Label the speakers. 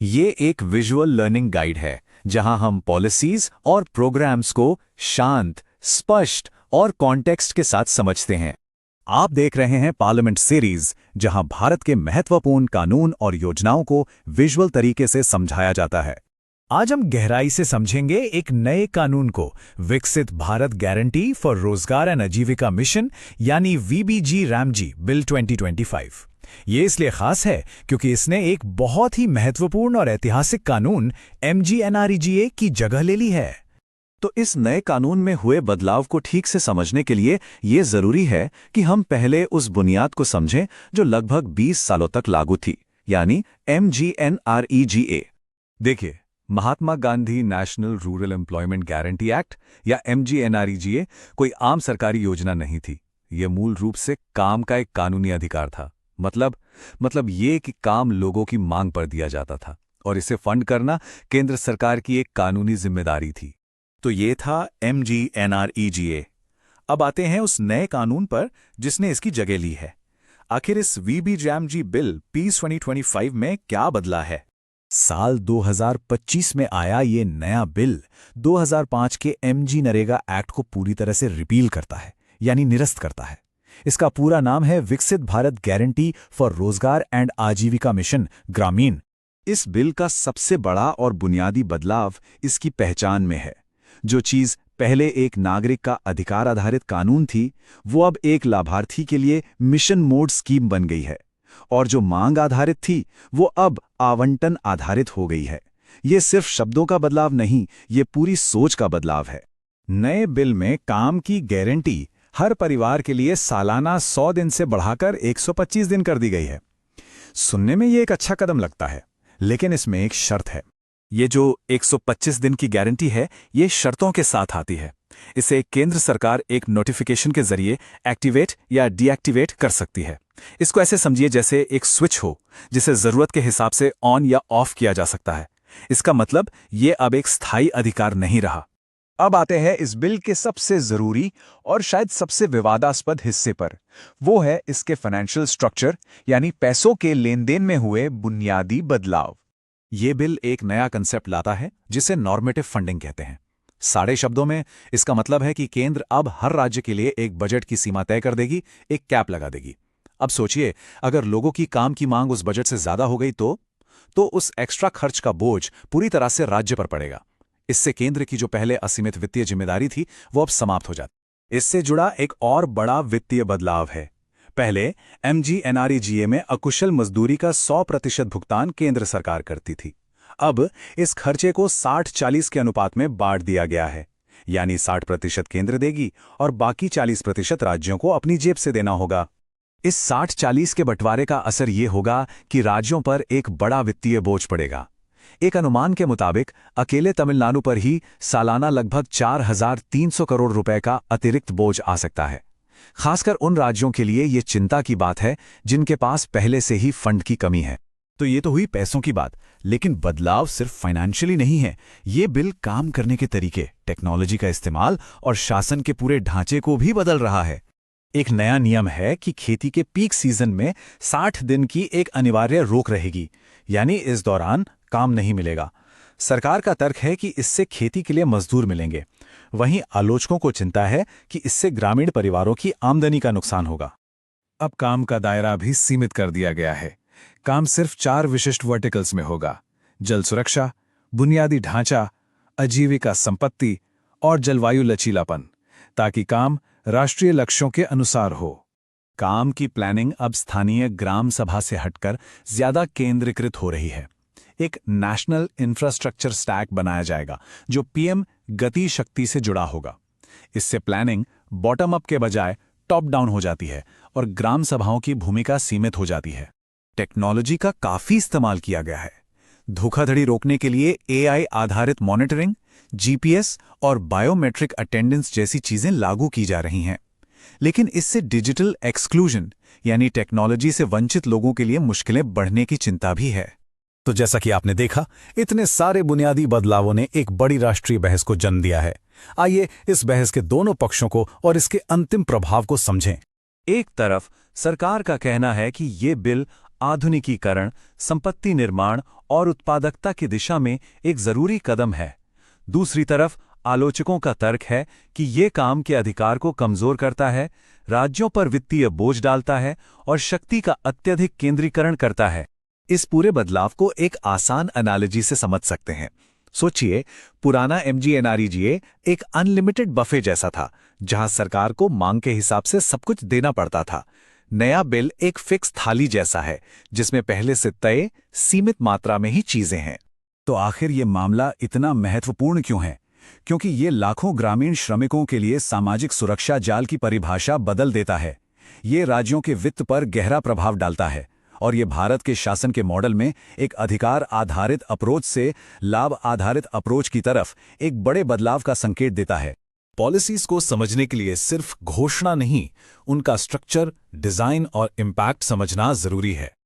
Speaker 1: ये एक visual learning guide है जहां हम पॉलिसीज और प्रोग्राम्स को शांत, स्पष्ट और कॉन्टेक्स्ट के साथ समझते हैं। आप देख रहे हैं पार्लियामेंट सीरीज, जहां भारत के महत्वपूर्ण कानून और योजनाओं को विजुअल तरीके से समझाया जाता है। आज हम गहराई से समझेंगे एक नए कानून को, विकसित भारत गारंटी फॉर रोजगार एंड आजीविका मिशन यानी वीबीजी रामजी बिल 2025। ये इसलिए खास है क्योंकि इसने एक बहुत ही महत्वपूर्ण और ऐतिहासिक कानून एमजीएनआरईजीए की जगह ले ली है। तो इस नए कानून में हुए बदलाव को ठीक से समझने के लिए ये जरूरी है कि हम पहले उस बुनियाद को समझें जो लगभग 20 सालों तक लागू थी, यानी एमजीएनआरईजीए। देखिए, Mahatma Gandhi national rural employment guarantee act या एमजीएनआरईजीए कोई आम सरकारी योजना नहीं थी। ये मूल रूप से काम का एक कानूनी अधिकार था। मतलब ये कि काम लोगों की मांग पर दिया जाता था और इसे फंड करना केंद्र सरकार की एक कानूनी जिम्मेदारी थी। तो ये था एमजीएनआरईजीए। अब आते हैं उस नए कानून पर जिसने इसकी जगह ली है। आखिर इस वीबीजी बिल पीस 2025 में क्या बदला है? साल 2025 में आया ये नया बिल 2005 के एमजी नरेगा एक्ट को पूरी तरह से रिपील करता है, यानी निरस्त करता है। इसका पूरा नाम है विकसित भारत गारंटी फॉर रोजगार एंड आजीविका मिशन ग्रामीण। इस बिल का सबसे बड़ा और बुनियादी बदलाव इसकी पहचान में है। जो चीज पहले एक नागरिक का अधिकार आधारित कानून थी, वो अब एक लाभार्थी के लिए मिशन मोड स्कीम बन गई है, और जो मांग आधारित थी वो अब आवंटन आधारित हो गई है। ये सिर्फ शब्दों का बदलाव नहीं, ये पूरी सोच का बदलाव है। नए बिल में काम की गारंटी हर परिवार के लिए सालाना 100 दिन से बढ़ाकर 125 दिन कर दी गई है। सुनने में ये एक अच्छा कदम लगता है, लेकिन इसमें एक शर्त है। ये जो 125 दिन की गारंटी है, ये शर्तों के साथ आती है। इसे केंद्र सरकार एक नोटिफिकेशन के जरिए एक्टिवेट या डीएक्टिवेट कर सकती है। इसको ऐसे समझिए जैसे एक स्विच हो जिसे जरूरत के हिसाब से ऑन या ऑफ किया जा सकता है। इसका मतलब ये अब एक स्थायी अधिकार नहीं रहा। अब आते हैं इस बिल के सबसे जरूरी और शायद सबसे विवादास्पद हिस्से पर। वो है इसके फाइनेंशियल स्ट्रक्चर, यानी पैसों के लेन देन में हुए बुनियादी बदलाव। ये बिल एक नया कंसेप्ट लाता है जिसे नॉर्मेटिव फंडिंग कहते हैं। सारे शब्दों में इसका मतलब है कि केंद्र अब हर राज्य के लिए एक बजट की सीमा तय कर देगी, एक कैप लगा देगी। अब सोचिए, अगर लोगों की काम की मांग उस बजट से ज्यादा हो गई तो उस एक्स्ट्रा खर्च का बोझ पूरी तरह से राज्य पर पड़ेगा। इससे केंद्र की जो पहले असीमित वित्तीय जिम्मेदारी थी, वो अब समाप्त हो जाती। इससे जुड़ा एक और बड़ा वित्तीय बदलाव है। पहले एमजीएनआरईजीए में अकुशल मजदूरी का 100% भुगतान केंद्र सरकार करती थी। अब इस खर्चे को 60-40 के अनुपात में बांट दिया गया है, यानी 60% केंद्र देगी और बाकी 40% राज्यों को अपनी जेब से देना होगा। इस 60-40 के बंटवारे का असर ये होगा कि राज्यों पर एक बड़ा वित्तीय बोझ पड़ेगा। एक अनुमान के मुताबिक अकेले तमिलनाडु पर ही सालाना लगभग 4,300 करोड़ रुपए का अतिरिक्त बोझ आ सकता है। खासकर उन राज्यों के लिए ये चिंता की बात है जिनके पास पहले से ही फंड की कमी है। तो ये तो हुई पैसों की बात, लेकिन बदलाव सिर्फ फाइनेंशियली नहीं है। ये बिल काम करने के तरीके, टेक्नोलॉजी का इस्तेमाल और शासन के पूरे ढांचे को भी बदल रहा है। एक नया नियम है कि खेती के पीक सीजन में 60 दिन की एक अनिवार्य रोक रहेगी, यानी इस दौरान काम नहीं मिलेगा। सरकार का तर्क है कि इससे खेती के लिए मजदूर मिलेंगे। वहीं आलोचकों को चिंता है कि इससे ग्रामीण परिवारों की आमदनी का नुकसान होगा। अब काम का दायरा भी सीमित कर दिया गया है। काम सिर्फ 4 विशिष्ट वर्टिकल्स में होगा: जल सुरक्षा, बुनियादी ढांचा, आजीविका संपत्ति और जलवायु लचीलापन, ताकि काम राष्ट्रीय लक्ष्यों के अनुसार हो। काम की प्लानिंग अब स्थानीय ग्राम सभा से हटकर ज्यादा केंद्रीकृत हो रही है। एक नेशनल इंफ्रास्ट्रक्चर स्टैक बनाया जाएगा जो पीएम गति शक्ति से जुड़ा होगा। इससे प्लानिंग बॉटम अप के बजाय टॉप डाउन हो जाती है और ग्राम सभाओं की भूमिका सीमित हो जाती है। टेक्नोलॉजी का काफी इस्तेमाल किया गया है। धोखाधड़ी रोकने के लिए एआई आधारित मॉनिटरिंग, जीपीएस और बायोमेट्रिक अटेंडेंस जैसी चीजें लागू की जा रही हैं। लेकिन इससे डिजिटल एक्सक्लूजन, यानी टेक्नोलॉजी से वंचित लोगों के लिए मुश्किलें बढ़ने की चिंता भी है। तो जैसा कि आपने देखा, इतने सारे बुनियादी बदलावों ने एक बड़ी राष्ट्रीय बहस को जन्म दिया है। आइए इस बहस के दोनों पक्षों को और इसके अंतिम प्रभाव को समझें। एक तरफ सरकार का कहना है कि ये बिल
Speaker 2: आधुनिकीकरण, संपत्ति निर्माण और उत्पादकता की दिशा में एक जरूरी कदम है। दूसरी तरफ आलोचकों का तर्क है कि ये काम के अधिकार को कमजोर करता है, राज्यों पर वित्तीय बोझ डालता है और शक्ति का अत्यधिक केंद्रीकरण करता है।
Speaker 1: इस पूरे बदलाव को एक आसान एनालॉजी से समझ सकते हैं। सोचिए, पुराना MGNREGA एक अनलिमिटेड बफे जैसा था, जहां सरकार को मांग के हिसाब से सब कुछ देना पड़ता था। नया बिल एक फिक्स थाली जैसा है, जिसमें पहले से तय सीमित मात्रा में ही चीजें हैं।
Speaker 2: तो आखिर ये मामला इतना महत्वपूर्ण क्यों है? क्योंकि ये लाखों ग्रामीण श्रमिकों के लिए सामाजिक सुरक्षा जाल की परिभाषा बदल देता है। ये राज्यों के वित्त पर गहरा प्रभाव डालता है और ये भारत के शासन के मॉडल में एक अधिकार आधारित अप्रोच से लाभ आधारित अप्रोच की तरफ एक बड़े बदलाव का संकेत देता है।
Speaker 1: पॉलिसीज को समझने के लिए सिर्फ घोषणा नहीं, उनका स्ट्रक्चर, डिजाइन और इम्पैक्ट समझना जरूरी है।